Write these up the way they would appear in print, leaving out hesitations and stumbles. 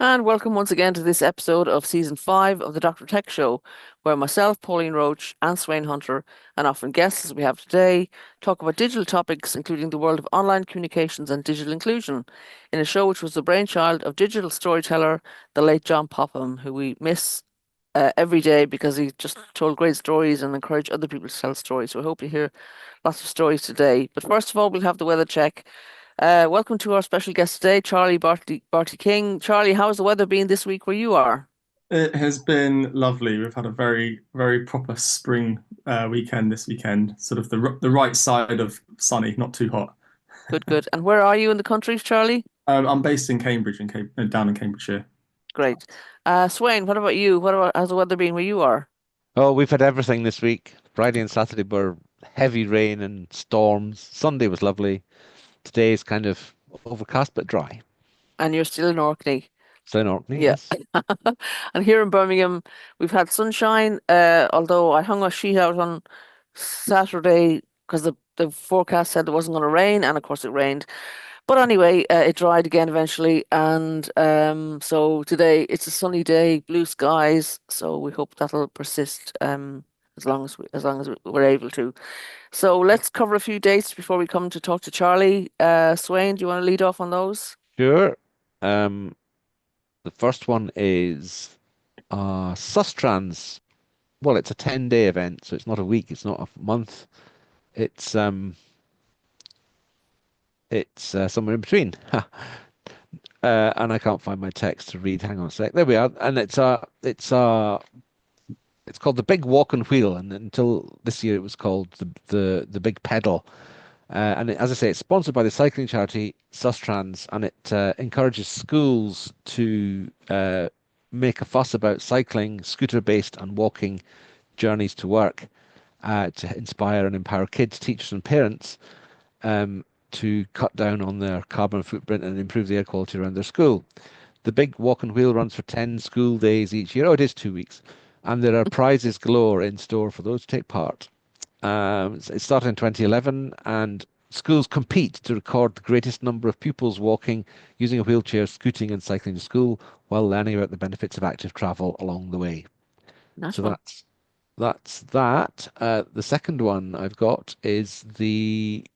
And welcome once again to this episode of season 5 of the Dr. Tech Show, where myself, Pauline Roche, and Sweyn Hunter, and often guests as we have today, talk about digital topics, including the world of online communications and digital inclusion, in a show which was the brainchild of digital storyteller, the late John Popham, who we miss every day because he just told great stories and encouraged other people to tell stories. So I hope you hear lots of stories today. But first of all, we'll have the weather check. Welcome to our special guest today, Charlie Barty-King. Charlie, how's the weather been this week where you are? It has been lovely. We've had a very, very proper spring weekend this weekend. Sort of the right side of sunny, not too hot. Good, good. And where are you in the country, Charlie? I'm based in Cambridge, down in Cambridgeshire. Great. Swain, what about you? How's the weather been where you are? Oh, we've had everything this week. Friday and Saturday were heavy rain and storms. Sunday was lovely. Today is kind of overcast but dry. And you're still in Orkney. So in Orkney, Yeah. yes. And here in Birmingham, we've had sunshine, although I hung a sheet out on Saturday because the forecast said it wasn't going to rain, and of course it rained. But anyway, it dried again eventually, and so today it's a sunny day, blue skies. So we hope that'll persist as long as we're able to. So let's cover a few dates before we come to talk to Charlie. Swain, do you want to lead off on those? Sure. Um, the first one is Sustrans. Well, it's a 10-day event, so it's not a week, it's not a month. It's um it's somewhere in between. And I can't find my text to read. Hang on a sec. There we are. And it's called the Big Walk and Wheel, and until this year it was called the Big Pedal. As I say, it's sponsored by the cycling charity Sustrans, and it encourages schools to make a fuss about cycling, scooter-based and walking journeys to work, to inspire and empower kids, teachers, and parents to cut down on their carbon footprint and improve the air quality around their school. The Big Walk and Wheel runs for 10 school days each year. Oh, it is 2 weeks. And there are prizes galore in store for those to take part. It started in 2011, and schools compete to record the greatest number of pupils walking, using a wheelchair, scooting, and cycling to school while learning about the benefits of active travel along the way. Nice So one. that's that. The second one I've got is the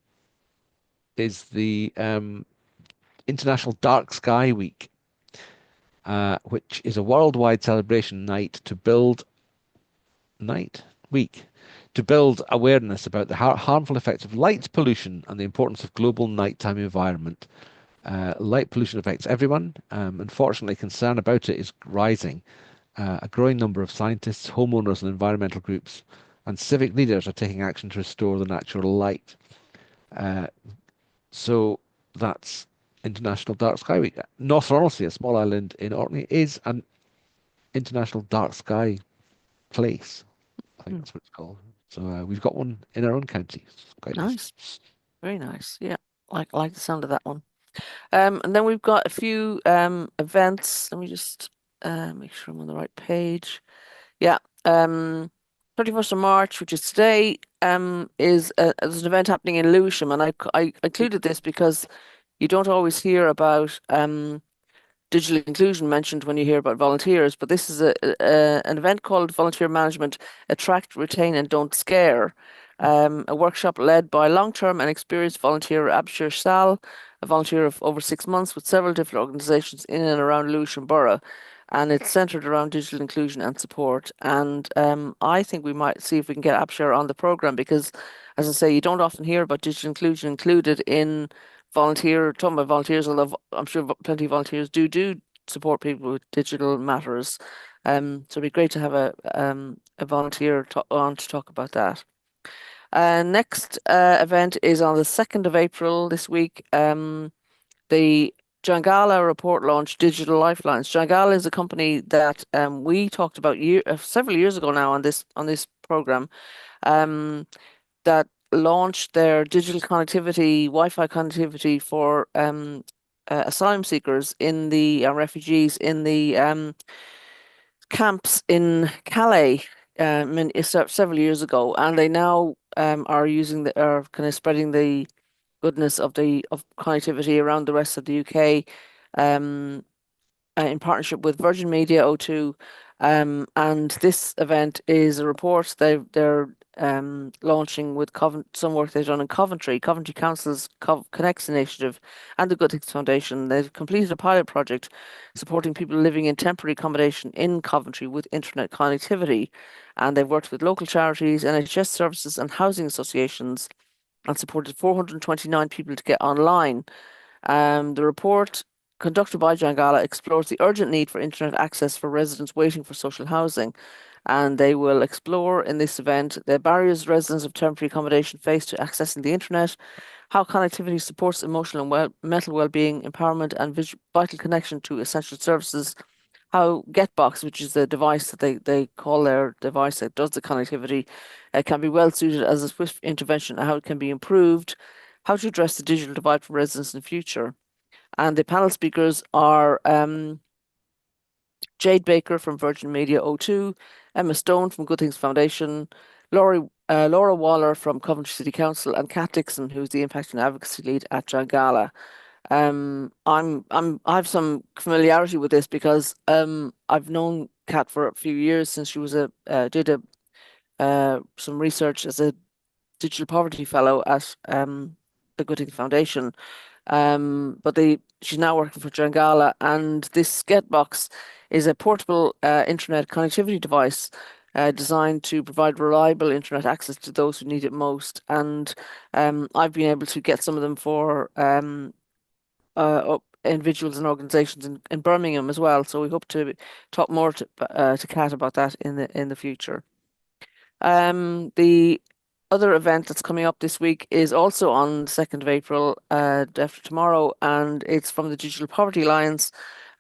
International Dark Sky Week, which is a worldwide celebration night week to build awareness about the harmful effects of light pollution and the importance of global nighttime environment. Light pollution affects everyone. Unfortunately, concern about it is rising. A growing number of scientists, homeowners, and environmental groups and civic leaders are taking action to restore the natural light. Uh, so that's International Dark Sky Week. North Ronaldsay, a small island in Orkney, is an international dark sky place. I think Hmm, that's what it's called. So we've got one in our own county. It's quite nice. nice. Very nice. Yeah. I like the sound of that one. And then we've got a few events. Let me just make sure I'm on the right page. Yeah. 31st of March, which is today, there's an event happening in Lewisham, and I included this because you don't always hear about digital inclusion mentioned when you hear about volunteers, but this is an event called Volunteer Management: Attract, Retain, and Don't Scare. A workshop led by long-term and experienced volunteer Abshir Sal, a volunteer of over 6 months with several different organisations in and around Lewisham Borough. And it's centred around digital inclusion and support. And I think we might see if we can get Abshir on the programme because, as I say, you don't often hear about digital inclusion included in talking about volunteers, although I'm sure plenty of volunteers do support people with digital matters. So it'd be great to have a volunteer on to talk about that. Next event is on the 2nd of April this week. The Jangala report launched Digital Lifelines. Jangala is a company that we talked about several years ago now on this program. Um, that launched their digital connectivity, Wi-Fi connectivity for asylum seekers in the refugees in the camps in Calais several years ago, and they now are kind of spreading the goodness of connectivity around the rest of the UK. Um, in partnership with Virgin Media O2. And this event is a report they're launching with some work they've done in Coventry Council's Connects initiative, and the Good Things Foundation. They've completed a pilot project supporting people living in temporary accommodation in Coventry with internet connectivity. And they've worked with local charities, NHS services, and housing associations, and supported 429 people to get online. The report, conducted by Jangala, explores the urgent need for internet access for residents waiting for social housing. And they will explore in this event the barriers residents of temporary accommodation face to accessing the internet, how connectivity supports emotional and mental well-being, empowerment, and vital connection to essential services, how Getbox, which is the device that they call their device that does the connectivity, can be well suited as a swift intervention, and how it can be improved, how to address the digital divide for residents in the future. And the panel speakers are Jade Baker from Virgin Media O2, Emma Stone from Good Things Foundation, Laura Waller from Coventry City Council, and Kat Dixon, who's the Impact and Advocacy Lead at Jangala. I have some familiarity with this because I've known Kat for a few years, since she was did some research as a digital poverty fellow at the Good Things Foundation. But she's now working for Jangala, and this Getbox is a portable internet connectivity device designed to provide reliable internet access to those who need it most. And I've been able to get some of them for individuals and organizations in Birmingham as well. So we hope to talk more to Kat about that in the future. The other event that's coming up this week is also on the 2nd of April, after tomorrow, and it's from the Digital Poverty Alliance,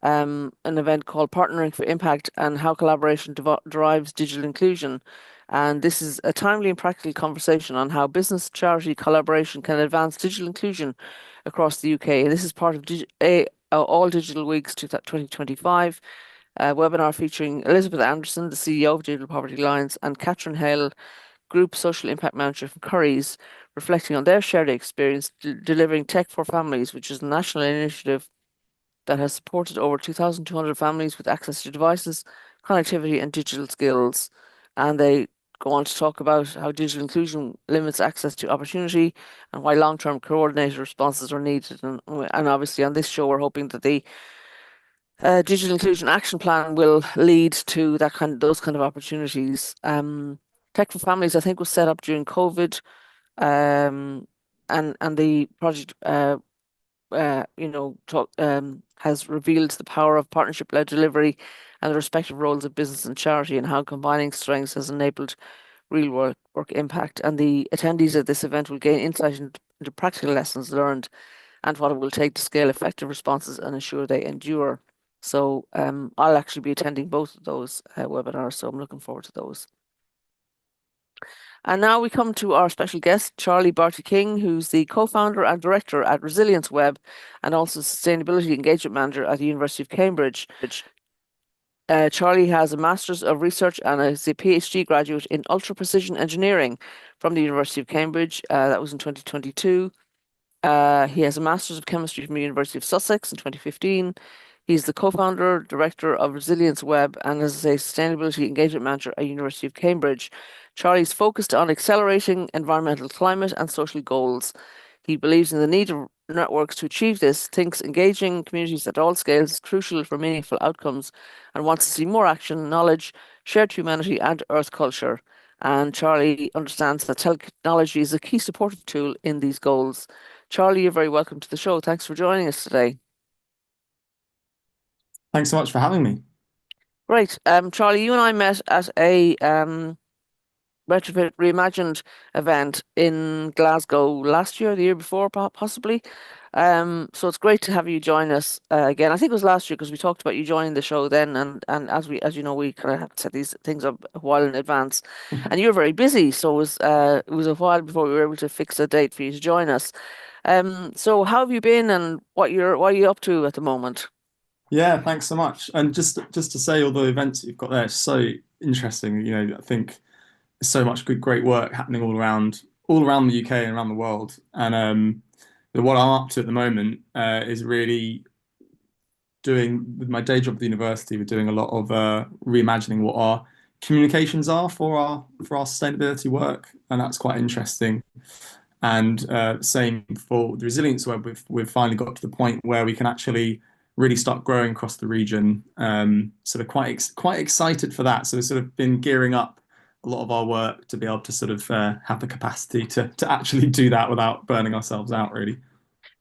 an event called Partnering for Impact and How Collaboration Drives Digital Inclusion. And this is a timely and practical conversation on how business charity collaboration can advance digital inclusion across the UK. And this is part of All Digital Weeks 2025. Webinar featuring Elizabeth Anderson, the CEO of Digital Poverty Alliance, and Catherine Hale, Group Social Impact Manager from Currys, reflecting on their shared experience delivering Tech for Families, which is a national initiative that has supported over 2,200 families with access to devices, connectivity, and digital skills. And they go on to talk about how digital inclusion limits access to opportunity and why long-term coordinated responses are needed. And obviously on this show, we're hoping that the digital inclusion action plan will lead to those kind of opportunities. Tech for Families, I think, was set up during COVID, um, and the project, has revealed the power of partnership-led delivery and the respective roles of business and charity, and how combining strengths has enabled real work impact. And the attendees at this event will gain insight into practical lessons learned and what it will take to scale effective responses and ensure they endure. So I'll actually be attending both of those webinars, so I'm looking forward to those. And now we come to our special guest, Charlie Barty-King, who's the co-founder and director at Resilience Web, and also Sustainability Engagement Manager at the University of Cambridge. Charlie has a Master's of Research and is a PhD graduate in Ultra Precision Engineering from the University of Cambridge. That was in 2022. He has a Master's of Chemistry from the University of Sussex in 2015. He's the co-founder, director of Resilience Web, and as a Sustainability Engagement Manager at University of Cambridge. Charlie's focused on accelerating environmental, climate, and social goals. He believes in the need of networks to achieve this, thinks engaging communities at all scales is crucial for meaningful outcomes, and wants to see more action, knowledge, shared humanity, and earth culture. And Charlie understands that technology is a key supportive tool in these goals. Charlie, you're very welcome to the show. Thanks for joining us today. Thanks so much for having me. Right. Charlie, you and I met at a Retrofit Reimagined event in Glasgow last year, the year before, possibly. So it's great to have you join us again. I think it was last year because we talked about you joining the show then, and as you know, we kind of have to set these things up a while in advance. And you were very busy, so it was a while before we were able to fix a date for you to join us. So how have you been, and what are you up to at the moment? Yeah, thanks so much. And just to say, all the events that you've got there, so interesting. I think there's so much great work happening all around the UK and around the world. And what I'm up to at the moment is really doing with my day job at the university, we're doing a lot of reimagining what our communications are for our sustainability work, and that's quite interesting. And same for the resilience web, we've finally got to the point where we can actually really start growing across the region. So we're quite excited for that. So we've sort of been gearing up a lot of our work to be able to sort of have the capacity to actually do that without burning ourselves out, really.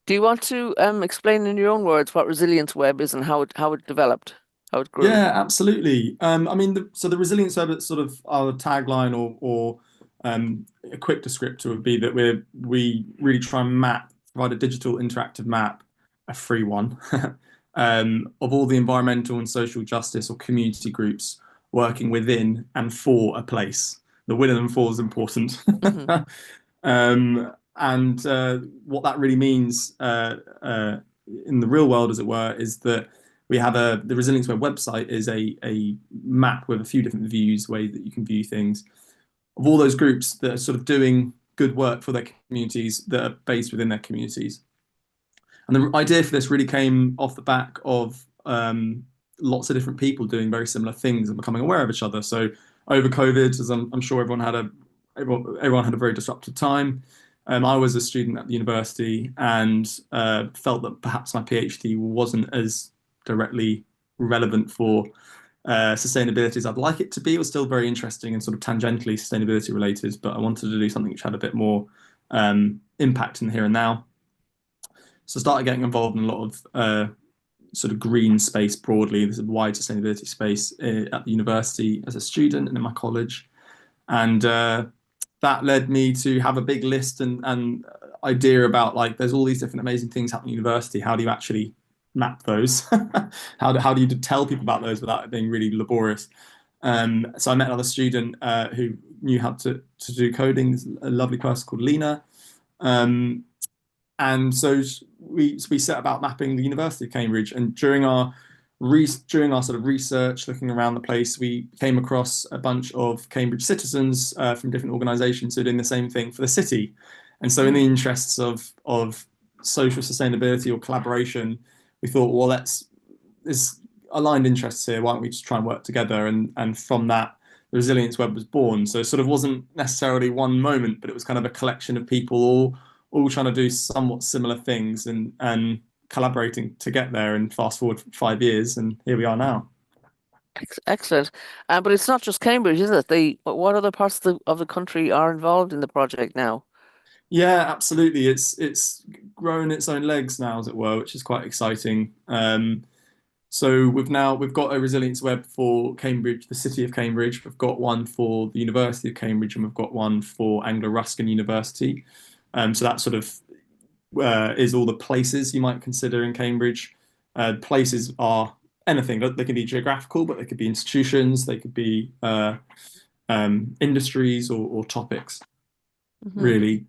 Do you want to explain in your own words what Resilience Web is and how it developed, how it grew? Yeah, absolutely. I mean, so the resilience of it, sort of our tagline or a quick descriptor would be that we really try and provide a digital interactive map, a free one, of all the environmental and social justice or community groups working within and for a place. The within and for is important. Hmm. And what that really means in the real world, as it were, is that we have the Resilience Web website is a map with a few different views, ways that you can view things of all those groups that are sort of doing good work for their communities that are based within their communities. And the idea for this really came off the back of lots of different people doing very similar things and becoming aware of each other. So over COVID, as I'm sure everyone had a very disrupted time. I was a student at the university and felt that perhaps my PhD wasn't as directly relevant for sustainability as I'd like it to be. It was still very interesting and sort of tangentially sustainability related, but I wanted to do something which had a bit more impact in the here and now. So I started getting involved in a lot of sort of green space broadly, this wide sustainability space at the university as a student and in my college. And that led me to have a big list and idea about like there's all these different amazing things happening at university. How do you actually map those? How do you tell people about those without it being really laborious? So I met another student who knew how to do coding, a lovely person called Lena. And so we set about mapping the University of Cambridge. And during our sort of research, looking around the place, we came across a bunch of Cambridge citizens from different organisations who are doing the same thing for the city. And so, in the interests of social sustainability or collaboration, we thought, well, there's aligned interests here. Why don't we just try and work together? And from that, the Resilience Web was born. So it sort of wasn't necessarily one moment, but it was kind of a collection of people all trying to do somewhat similar things and collaborating to get there. And fast forward 5 years, and here we are now. Excellent. But it's not just Cambridge, is it? What other parts of the country are involved in the project now? Yeah, absolutely. It's grown its own legs now, as it were, which is quite exciting. So we've got a resilience web for Cambridge, the city of Cambridge. We've got one for the University of Cambridge, and we've got one for Anglo-Ruskin University. So that sort of is all the places you might consider in Cambridge. Places are anything. They can be geographical, but they could be institutions. They could be industries or topics, Hmm. really.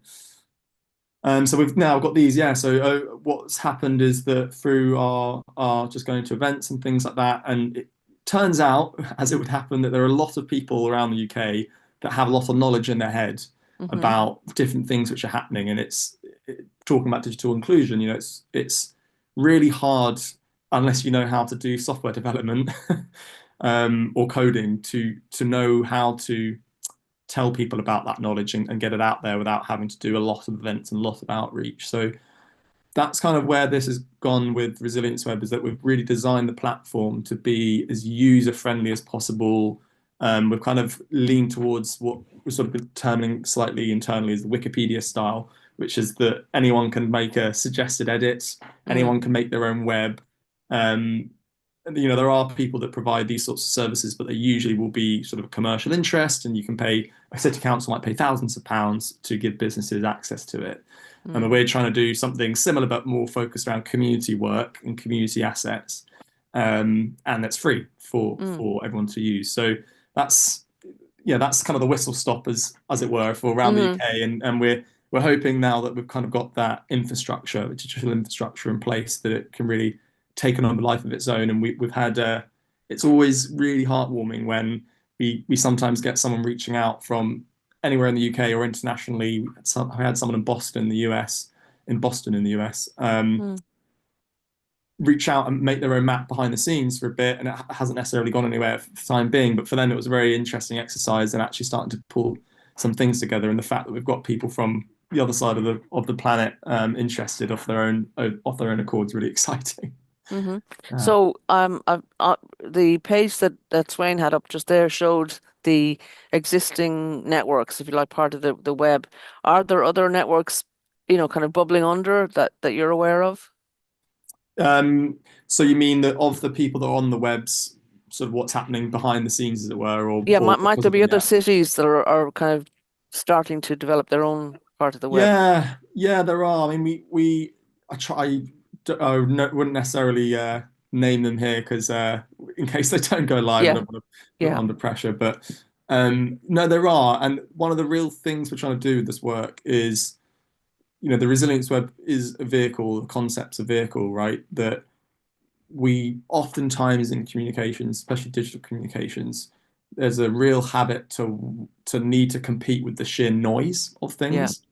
So we've now got these, yeah. So what's happened is that through our just going to events and things like that, and it turns out, as it would happen, that there are a lot of people around the UK that have a lot of knowledge in their head Hmm. about different things which are happening, and talking about digital inclusion. You know, it's really hard unless you know how to do software development or coding to know how to tell people about that knowledge and get it out there without having to do a lot of events and a lot of outreach. So that's kind of where this has gone with Resilience Web, is that we've really designed the platform to be as user friendly as possible. We've kind of leaned towards what we're sort of determining slightly internally as the Wikipedia style, which is that anyone can make a suggested edit, Mm. anyone can make their own web. Um, there are people that provide these sorts of services, but they usually will be sort of a commercial interest, and you can pay, a city council might pay thousands of pounds to give businesses access to it. And Mm. we're trying to do something similar, but more focused around community work and community assets. And that's free Mm. for everyone to use. So that's that's kind of the whistle stop as it were for around the Hmm. UK. And we're hoping now that we've kind of got that infrastructure, the digital infrastructure in place, that it can really take on a life of its own. And we've had it's always really heartwarming when we sometimes get someone reaching out from anywhere in the UK or internationally. I had someone in Boston, the US, in the US, Mm. reach out and make their own map behind the scenes for a bit, and it hasn't necessarily gone anywhere for the time being. But for them, it was a very interesting exercise and actually starting to pull some things together. And the fact that we've got people from the other side of the planet interested off their own accord is really exciting. Hmm. Yeah. So, the page that Swain had up just there showed the existing networks, if you like, part of the web. Are there other networks, kind of bubbling under that you're aware of? So you mean that of the people that are on the webs, sort of what's happening behind the scenes, as it were, Yeah, or might there be possibly, other yeah. cities that are kind of starting to develop their own part of the web? Yeah, yeah, there are. I mean, I try, wouldn't necessarily name them here because in case they don't go live, I Yeah, don't want to put them yeah, under pressure. But no, there are. And one of the real things we're trying to do with this work is, the resilience web is a vehicle, the concept's a vehicle, right? That we oftentimes in communications, especially digital communications, there's a real habit to need to compete with the sheer noise of yeah, things.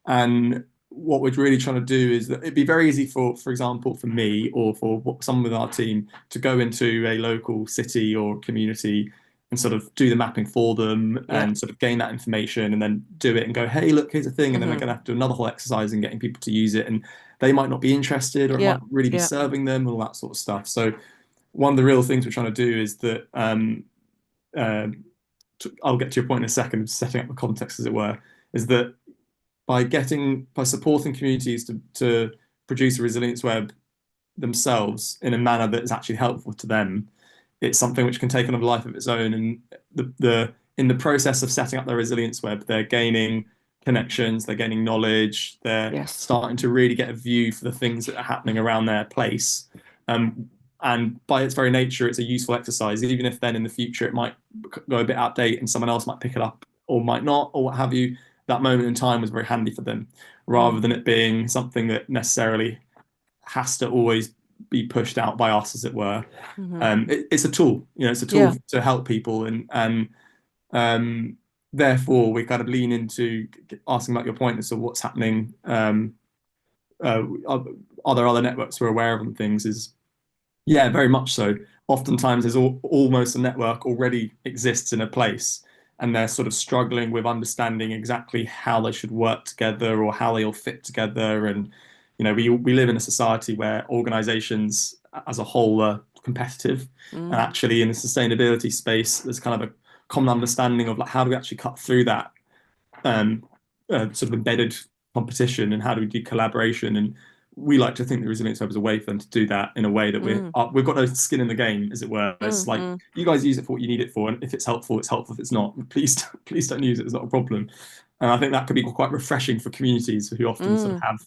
And what we're really trying to do is that it'd be very easy for example, for me or for someone with our team to go into a local city or community and sort of do the mapping for them yeah. and sort of gain that information and then do it and go, hey, look, here's a thing. And then they're Hmm. going to have to do another whole exercise in getting people to use it. And they might not be interested or it Yeah, might really be yeah. serving them, all that sort of stuff. So one of the real things we're trying to do is that uh, I'll get to your point in a second, setting up the context, as it were, is that by supporting communities to produce a resilience web themselves in a manner that is actually helpful to them, it's something which can take on a life of its own. And the in the process of setting up their resilience web, they're gaining connections, they're gaining knowledge, they're Yes. starting to really get a view for the things that are happening around their place. Um, and by its very nature, it's a useful exercise, even if then in the future it might go a bit out of date and someone else might pick it up or might not, or what have you. That moment in time was very handy for them, rather Mm. than it being something that necessarily has to always be pushed out by us, as it were. Hmm. It's a tool, it's a tool Yeah. to help people, and um, therefore we kind of lean into asking about your point as to what's happening. Are there other networks we're aware of and things? Is yeah, very much so. Oftentimes, there's almost a network already exists in a place, and they're sort of struggling with understanding exactly how they should work together or how they all fit together. And we live in a society where organizations as a whole are competitive, and Mm. actually in the sustainability space, there's kind of a common understanding of like how do we actually cut through that um, sort of embedded competition and how do we do collaboration. And we like to think the resilience web is a way for them to do that in a way that Mm. we've got no skin in the game, as it were. It's Mm. like Mm. you guys use it for what you need it for, and if it's helpful, it's helpful. If it's not, please don't use it. It's not a problem. And I think that could be quite refreshing for communities who often sort of Mm. have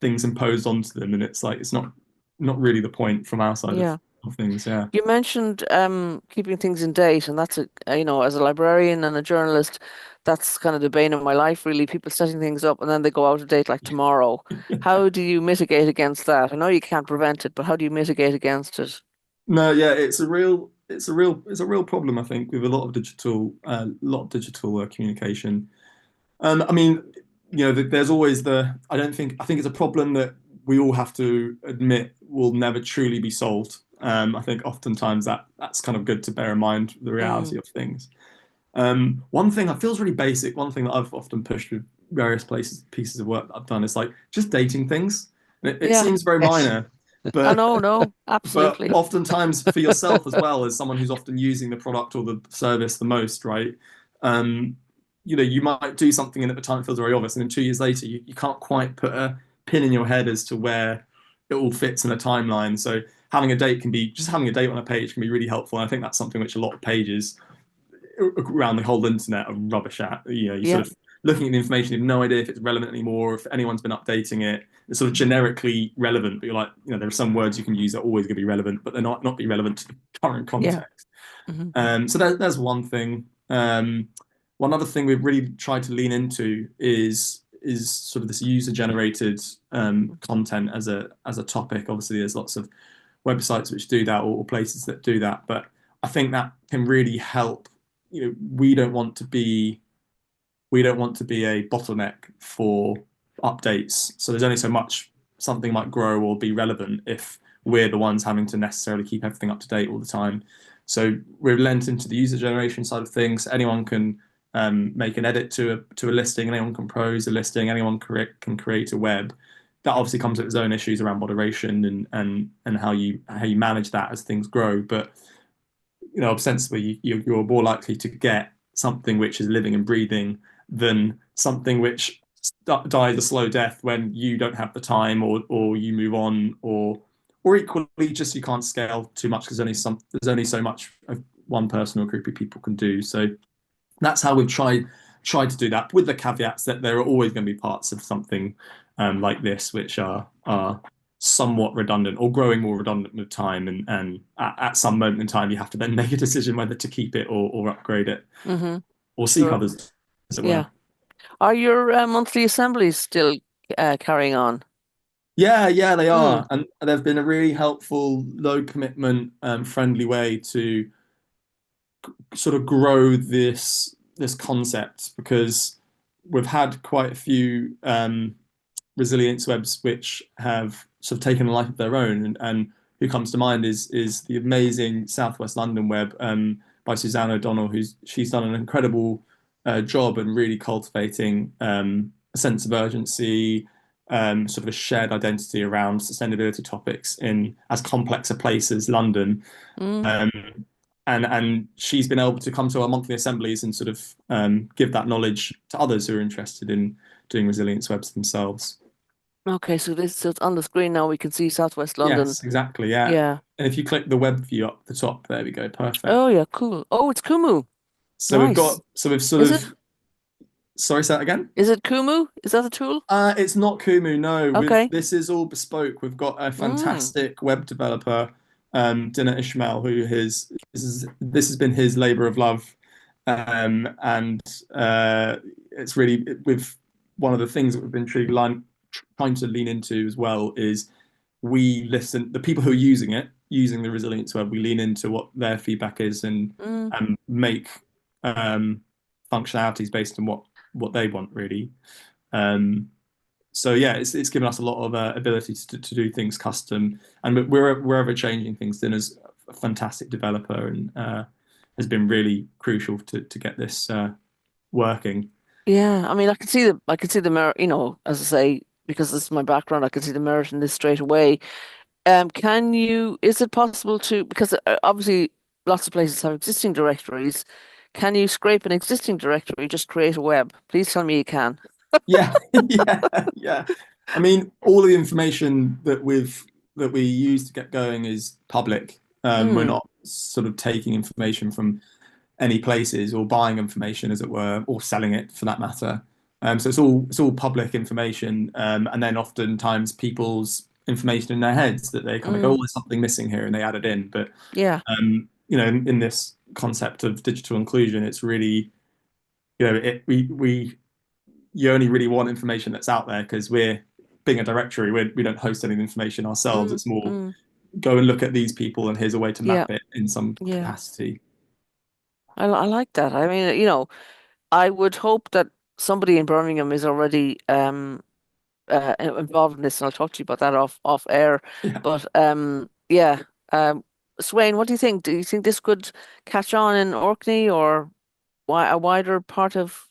things imposed onto them, and it's like it's not really the point from our side Yeah. of things. Yeah. You mentioned keeping things in date, and that's as a librarian and a journalist, that's kind of the bane of my life, really. People setting things up and then they go out of date like tomorrow. How do you mitigate against that? I know you can't prevent it, but how do you mitigate against it? No, yeah, it's a real problem, I think, with a lot of digital communication. I mean, there's always I think it's a problem that we all have to admit will never truly be solved. I think oftentimes that's kind of good to bear in mind the Mm. reality of things. One thing that feels really basic, one thing that I've often pushed with various pieces of work that I've done is like just dating things. It Yeah. seems very Yes. minor, I but know, no, but absolutely. oftentimes for yourself as well as someone who's often using the product or the service the most, right? Um, you might do something and at the time it feels very obvious, and then 2 years later you can't quite put a pin in your head as to where it all fits in a timeline. So having a date on a page can be really helpful. And I think that's something which a lot of pages around the whole internet are rubbish at. You Yeah. sort of looking at the information, you have no idea if it's relevant anymore, if anyone's been updating it. It's sort of generically relevant, but you're like, there are some words you can use that are always going to be relevant, but they're not be relevant to the current Yeah. context. Hmm. So there's one thing. One other thing we've really tried to lean into is sort of this user generated content as a topic. Obviously, there's lots of websites which do that or places that do that, but I think that can really help. We don't want to be a bottleneck for updates. So there's only so much something might grow or be relevant if we're the ones having to necessarily keep everything up to date all the time. So we've lent into the user generation side of things. Anyone can make an edit to a listing, anyone can propose a listing, anyone can create a web. That obviously comes with its own issues around moderation and how you manage that as things grow. But ostensibly you're more likely to get something which is living and breathing than something which dies a slow death when you don't have the time or you move on or equally just you can't scale too much because there's only so much one person or group of people can do. So that's how we've tried to do that, with the caveats that there are always going to be parts of something like this which are somewhat redundant or growing more redundant with time, and at some moment in time you have to then make a decision whether to keep it or upgrade it Mm-hmm. or seek Sure. others, as it were. Yeah. Are your monthly assemblies still carrying on? Yeah, they Mm. are, and they've been a really helpful, low commitment, friendly way to sort of grow this concept, because we've had quite a few resilience webs which have sort of taken a life of their own, and who comes to mind is the amazing Southwest London web by Suzanne O'Donnell, she's done an incredible job in really cultivating a sense of urgency, sort of a shared identity around sustainability topics in as complex a place as London. Mm. Um, and she's been able to come to our monthly assemblies and sort of give that knowledge to others who are interested in doing resilience webs themselves. Okay, so it's on the screen now. We can see Southwest London. Yes, exactly. Yeah. Yeah. And if you click the web view up the top, there we go. Perfect. Oh yeah, cool. Oh, it's Kumu. Nice. So we've sort Is it? of, sorry, say that again. Is it Kumu? Is that a tool? It's not Kumu, no. Okay. This is all bespoke. We've got a Mm. fantastic web developer, Dinah Ishmael, who this has been his labor of love, and it's really with one of the things that we've been trying to lean into as well is we listen the people who are using the resilience web. We lean into what their feedback is Mm. and make functionalities based on what they want really. Um, so yeah, it's given us a lot of ability to do things custom, and we're ever changing things. Dinner's a fantastic developer and has been really crucial to get this working. Yeah, I mean, I can see the merit, as I say, because this is my background, I can see the merit in this straight away. Is it possible to, because obviously lots of places have existing directories, can you scrape an existing directory, just create a web? Please tell me you can. Yeah, yeah. I mean, all of the information that we use to get going is public. We're Mm, not sort of taking information from any places or buying information, as it were, or selling it for that matter. So it's all public information, and then oftentimes people's information in their heads that they kind of go, "Oh, mm, there's something missing here," and they add it in. But yeah. in this concept of digital inclusion, it's really, we you only really want information that's out there because we're being a directory. We don't host any information ourselves. Mm, It's more mm, go and look at these people, and here's a way to yeah, map it in some yeah. capacity. I like that. I mean, I would hope that somebody in Birmingham is already involved in this, and I'll talk to you about that off air. Yeah. But yeah, Sweyn, what do you think? Do you think this could catch on in Orkney or a wider part of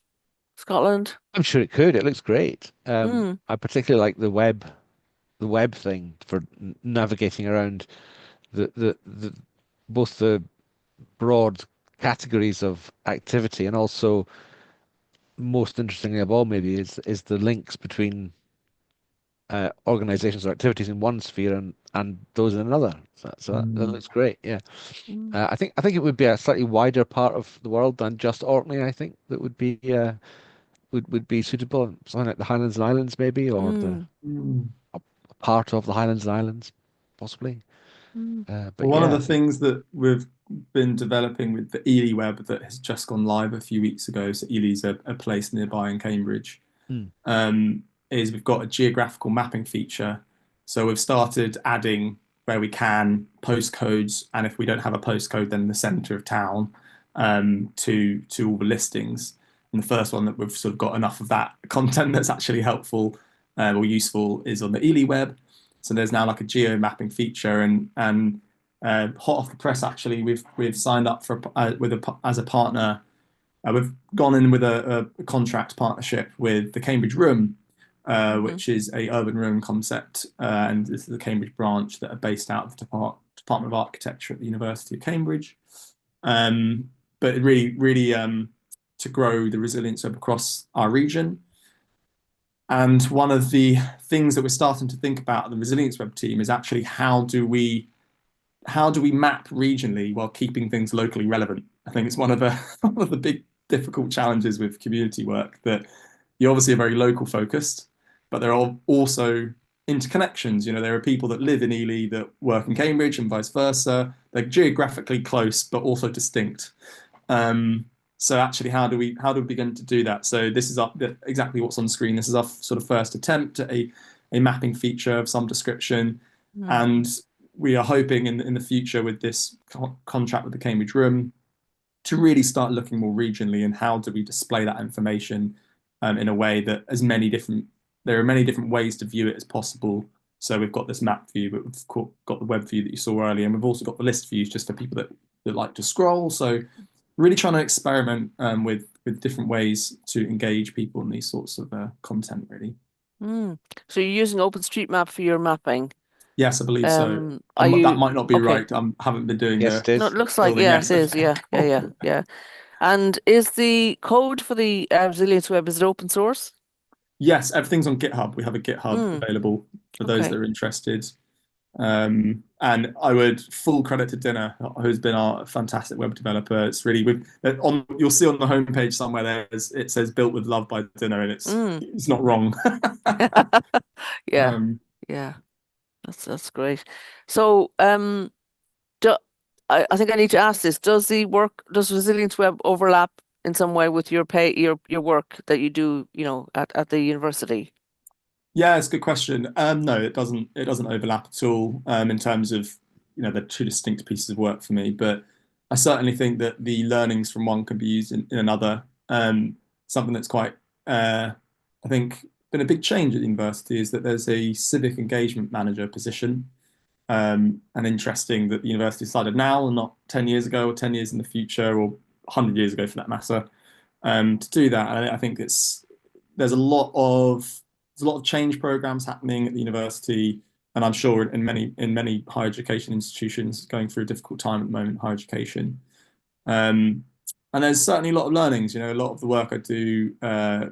Scotland? I'm sure it could. It looks great. Mm, I particularly like the web thing for navigating around the both the broad categories of activity and also most interestingly of all maybe is the links between organizations or activities in one sphere and those in another. So that Mm. looks great. Yeah. mm, I think it would be a slightly wider part of the world than just Orkney. I think that would be suitable. Something like the Highlands and Islands maybe, or the mm, Mm. a part of the Highlands and Islands possibly. mm, But Well, one of yeah, the things that we've been developing with the Ely web that has just gone live a few weeks ago, so Ely's a place nearby in Cambridge, mm, um, is we've got a geographical mapping feature. So we've started adding where we can postcodes, and if we don't have a postcode, then the centre of town to all the listings. And the first one that we've sort of got enough of that content that's actually helpful or useful is on the Ely web. So there's now like a geo mapping feature, and hot off the press, actually, we've signed up for as a partner. We've gone in with a contract partnership with the Cambridge Room, Hmm. which is a urban room concept, and this is the Cambridge branch that are based out of the Department of Architecture at the University of Cambridge. Um, but it really to grow the resilience across our region. And one of the things that we're starting to think about at the Resilience Web team is actually how do we map regionally while keeping things locally relevant? I think it's one of the one of the big difficult challenges with community work, that you obviously are very local focused, but there are also interconnections. There are people that live in Ely that work in Cambridge and vice versa. They're geographically close but also distinct. Um, so actually, how do we begin to do that? So this is exactly what's on screen. This is our sort of first attempt at a mapping feature of some description, Mm. and we are hoping in the future with this contract with the Cambridge Room to really start looking more regionally, and how do we display that information in a way that there are many different ways to view it as possible. So we've got this map view, but we've got the web view that you saw earlier, and we've also got the list views just for people that like to scroll. So really trying to experiment with different ways to engage people in these sorts of content, really. Mm. So you're using OpenStreetMap for your mapping. Yes, I believe so. Are That you might not be okay? right. I haven't been doing Yes, it the No, it is. looks like, building. yeah, it Yes, is. okay. Yeah, yeah, yeah, yeah. And is the code for the Resilience Web, is it open source? Yes, everything's on GitHub. We have a GitHub Mm, available for those that okay. are interested. And I would full credit to Dinner, who's been our fantastic web developer. It's really you'll see on the homepage somewhere it says "Built with Love" by Dinner, and it's Mm. it's not wrong. Yeah, um, yeah. That's great. So, do, I think I need to ask this. Does Resilience Web overlap in some way with your work that you do, at the university? yeah, it's a good question. No, it doesn't. It doesn't overlap at all in terms of the two distinct pieces of work for me. But I certainly think that the learnings from one can be used in another. Something that's quite, I think, been a big change at the university is that there's a civic engagement manager position. And interesting that the university decided now, and not 10 years ago, or 10 years in the future, or 100 years ago for that matter, to do that. And I think there's a lot of change programs happening at the university, and I'm sure in many higher education institutions going through a difficult time at the moment, higher education. Um, and there's certainly a lot of learnings. A lot of the work I do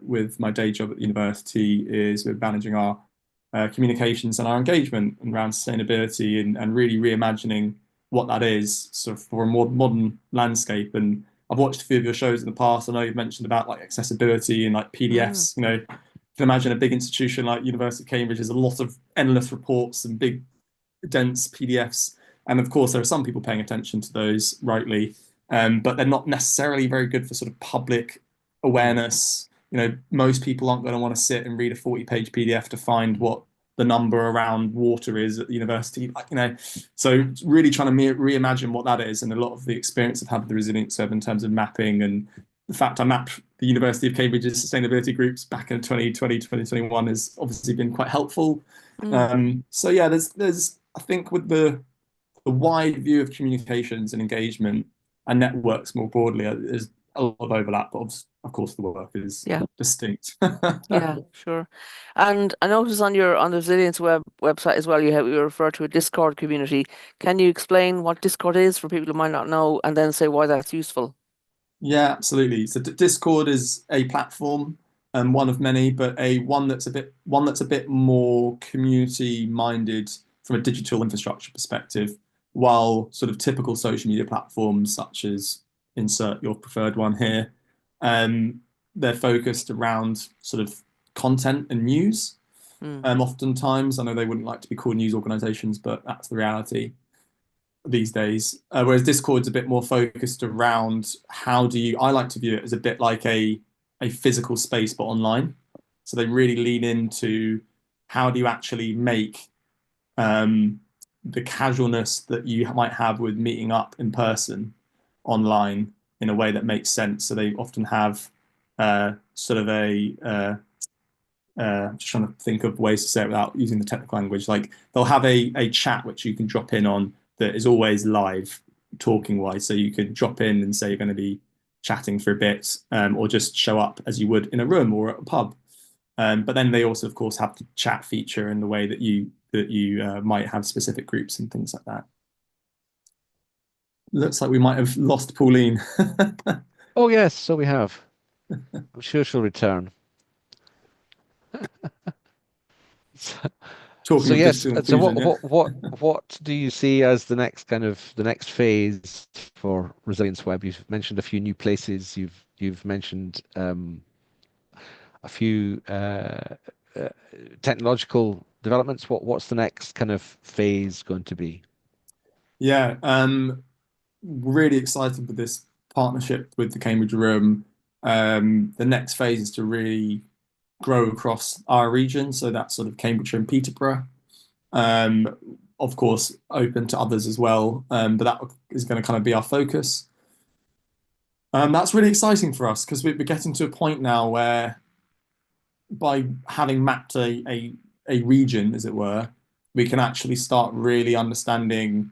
with my day job at the university is with managing our communications and our engagement around sustainability, and really reimagining what that is sort of for a more modern landscape. And I've watched a few of your shows in the past. I know you've mentioned about like accessibility and like Mm, PDFs. You can imagine a big institution like University of Cambridge is a lot of endless reports and big dense PDFs. And of course, there are some people paying attention to those rightly, but they're not necessarily very good for sort of public awareness. Most people aren't going to want to sit and read a 40-page PDF to find what the number around water is at the university. So really trying to reimagine what that is, and a lot of the experience I've had with the Resilience Web in terms of mapping, and the fact I mapped the University of Cambridge's sustainability groups back in 2020, 2021 has obviously been quite helpful. mm, So yeah, there's I think with the wide view of communications and engagement and networks more broadly, there's a lot of overlap, but of course the work is yeah, distinct. yeah, sure. And I noticed on the Resilience website as well, you refer to a Discord community. Can you explain what Discord is for people who might not know, and then say why that's useful? Yeah, absolutely. So Discord is a platform, one of many, but one that's a bit more community minded from a digital infrastructure perspective, while sort of typical social media platforms such as insert your preferred one here, um, they're focused around sort of content and news. Mm, Oftentimes, I know they wouldn't like to be called news organizations, but that's the reality these days. Whereas Discord's a bit more focused around I like to view it as a bit like a physical space but online. So they really lean into how do you actually make um, the casualness that you might have with meeting up in person online in a way that makes sense. So they often have sort of just trying to think of ways to say it without using the technical language. Like they'll have a chat which you can drop in on that is always live, talking wise. So you could drop in and say you're going to be chatting for a bit, or just show up as you would in a room or at a pub. But then they also, of course, have the chat feature in the way that you might have specific groups and things like that. Looks like we might have lost Pauline. Oh yes, so we have. I'm sure she'll return. Talking So of yes, digital so inclusion, yeah. what do you see as the next phase for Resilience Web? You've mentioned a few new places. You've mentioned a few uh, technological developments. What's the next kind of phase going to be? Yeah, really excited with this partnership with the Cambridge Room. The next phase is to really grow across our region, so that's sort of Cambridgeshire and Peterborough. Um, of course, open to others as well, but that is going to kind of be our focus. That's really exciting for us because we're getting to a point now where by having mapped a region, as it were, we can actually start really understanding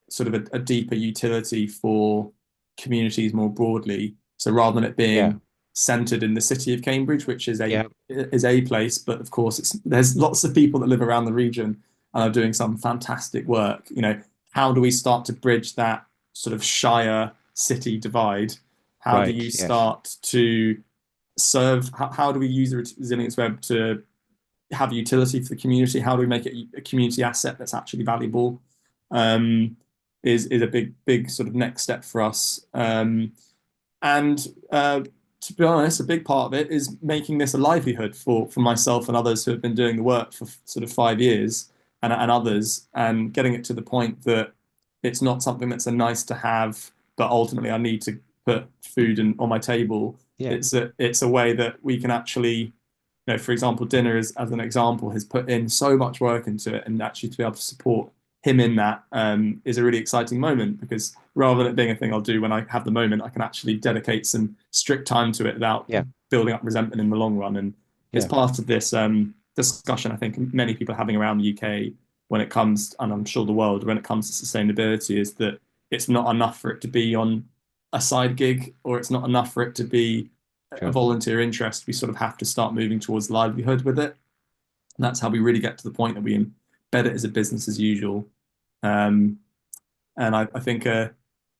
sort of a deeper utility for communities more broadly. So rather than it Yeah, being centered in the city of Cambridge, which yeah, is a place, but of course there's lots of people that live around the region and are doing some fantastic work. How do we start to bridge that sort of shire city divide? How do right. you Yes, start to serve? How do we use the resilience web to have utility for the community? How do we make it a community asset that's actually valuable? Um, is a big sort of next step for us. And to be honest, a big part of it is making this a livelihood for myself and others who have been doing the work for sort of 5 years, and others, and getting it to the point that it's not something that's a nice to have, but ultimately I need to put food on my table. yeah, It's a way that we can actually, for example, dinner is, as an example, has put in so much work into it, and actually to be able to support him in that is a really exciting moment because rather than it being a thing I'll do when I have the moment, I can actually dedicate some strict time to it without yeah, building up resentment in the long run. And it's yeah, part of this discussion I think many people are having around the UK when it comes, and I'm sure the world, when it comes to sustainability, is that it's not enough for it to be on a side gig, or it's not enough for it to be a sure. volunteer interest. We sort of have to start moving towards livelihood with it. And that's how we really get to the point that we embed it as a business as usual. Um, and I think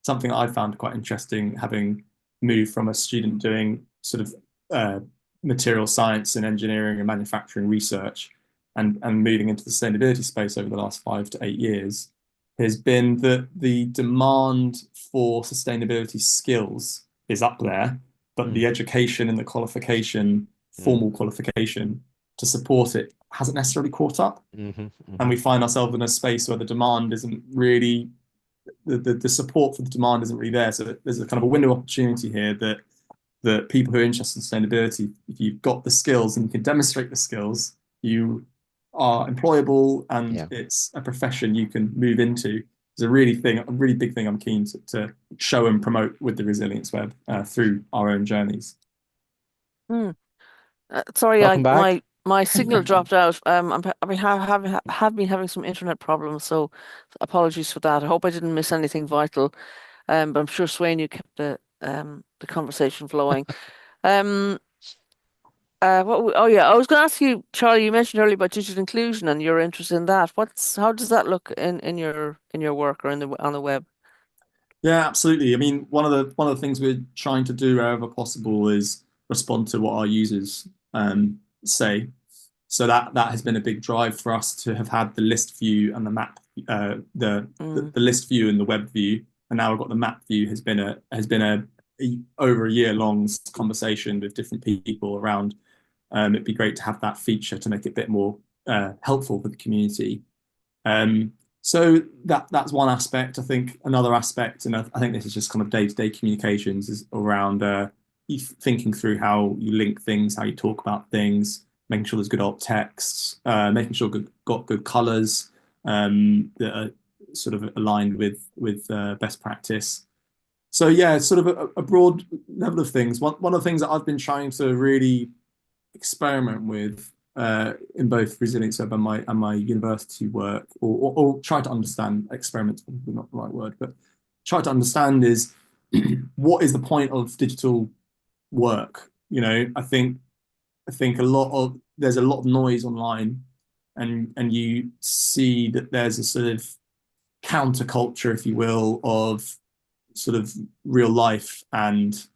something that I found quite interesting, having moved from a student doing sort of uh, material science and engineering and manufacturing research, and moving into the sustainability space over the last 5 to 8 years, has been that the demand for sustainability skills is up there, but the Mm, education and the qualification, mm, formal qualification to support it hasn't necessarily caught up. hmm And hmm we find ourselves in a space where the demand isn't really the support for the demand isn't really there. So there's a kind of a window of opportunity here that people who are interested in sustainability, if you've got the skills and you can demonstrate the skills, you are employable, and Yeah. it's a profession you can move into. It's a really big thing I'm keen to show and promote with the Resilience Web through our own journeys. Hmm. Sorry, Welcome back. my signal dropped out. Have been having some internet problems, so apologies for that. I hope I didn't miss anything vital. But I'm sure Swain, you kept the conversation flowing. Um, oh yeah, I was going to ask you, Charlie. You mentioned earlier about digital inclusion and you're interested in that. How does that look in your work or on the web? Yeah, absolutely. I mean, one of the things we're trying to do wherever possible is respond to what our users say. So that has been a big drive for us to have had the list view and the map, Mm, the list view and the web view, and now we've got the map view. Has been a over a year long conversation with different people around. It'd be great to have that feature to make it a bit more helpful for the community. So that's one aspect. I think another aspect, and I think this is just kind of day-to-day communications, is around you thinking through how you link things, how you talk about things, making sure there's good alt texts, making sure got good colours that are sort of aligned with best practice. So yeah, it's sort of a broad level of things. One of the things that I've been trying to really experiment with in both Resilience Web and my university work, or try to understand, experiments probably not the right word, but try to understand is what is the point of digital work? I think there's a lot of noise online, and you see that there's a sort of counterculture, if you will, of sort of real life and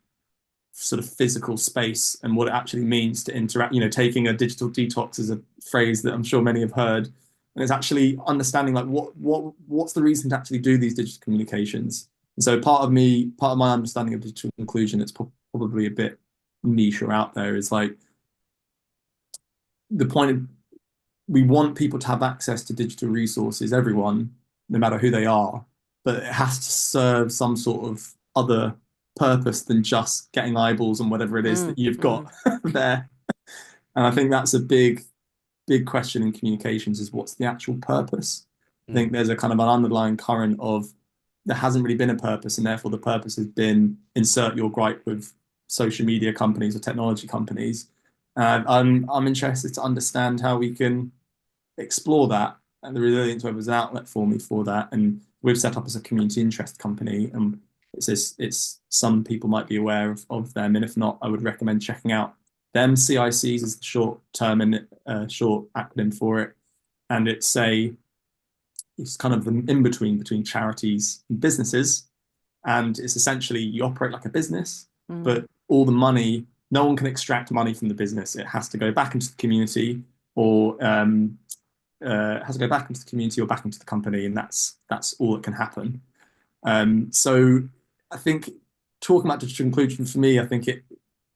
sort of physical space and what it actually means to interact. Taking a digital detox is a phrase that I'm sure many have heard, and it's actually understanding like what's the reason to actually do these digital communications. And so part of my understanding of digital inclusion, it's probably a bit niche or out there, is like the point of, we want people to have access to digital resources, everyone, no matter who they are, but it has to serve some sort of other purpose than just getting eyeballs on whatever it is that you've got there. And I think that's a big question in communications, is what's the actual purpose? I think there's a kind of an underlying current of there hasn't really been a purpose, and therefore the purpose has been insert your gripe with social media companies or technology companies. And I'm interested to understand how we can explore that, and the Resilience Web is an outlet for me for that. And we've set up as a community interest company, and it's some people might be aware of them, and if not, I would recommend checking out them. CICs is the short term and short acronym for it, and it's kind of the in between charities and businesses, and it's essentially you operate like a business, but all the money, no one can extract money from the business. It has to go back into the community, or has to go back into the community or back into the company, and that's all that can happen. So I think talking about digital inclusion, for me, I think